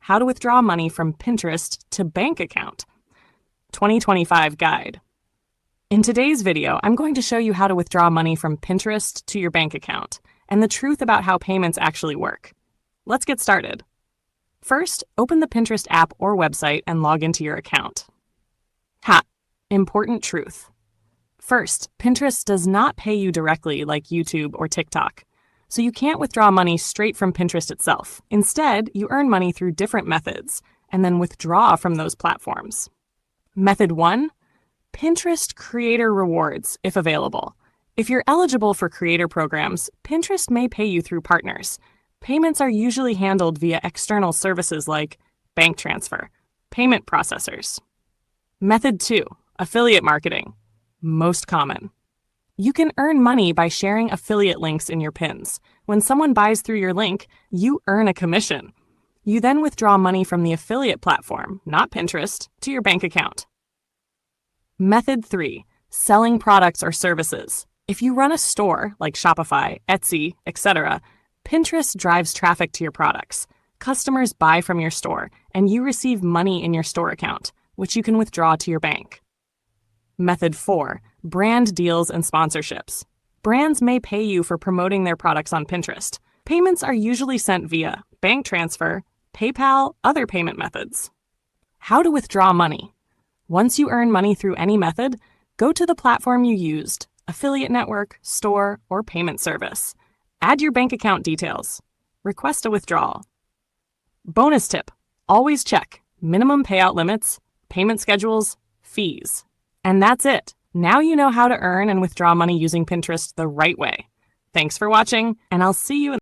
How to Withdraw Money from Pinterest to Bank Account. 2025 Guide. In today's video, I'm going to show you how to withdraw money from Pinterest to your bank account, and the truth about how payments actually work. Let's get started. First, open the Pinterest app or website and log into your account. Important truth. First, Pinterest does not pay you directly like YouTube or TikTok, so you can't withdraw money straight from Pinterest itself. Instead, you earn money through different methods and then withdraw from those platforms. Method 1. Pinterest Creator Rewards, if available. If you're eligible for creator programs, Pinterest may pay you through partners. Payments are usually handled via external services like bank transfer, payment processors. Method 2. Affiliate marketing. Most common. You can earn money by sharing affiliate links in your pins. When someone buys through your link, you earn a commission. You then withdraw money from the affiliate platform, not Pinterest, to your bank account. Method 3. Selling products or services. If you run a store like Shopify, Etsy, etc., Pinterest drives traffic to your products. Customers buy from your store, and you receive money in your store account, which you can withdraw to your bank. Method 4. Brand deals and sponsorships. Brands may pay you for promoting their products on Pinterest. Payments are usually sent via bank transfer, PayPal, other payment methods. How to withdraw money. Once you earn money through any method, go to the platform you used, affiliate network, store, or payment service. Add your bank account details. Request a withdrawal. Bonus tip: always check minimum payout limits, payment schedules, fees. And that's it. Now you know how to earn and withdraw money using Pinterest the right way. Thanks for watching, and I'll see you in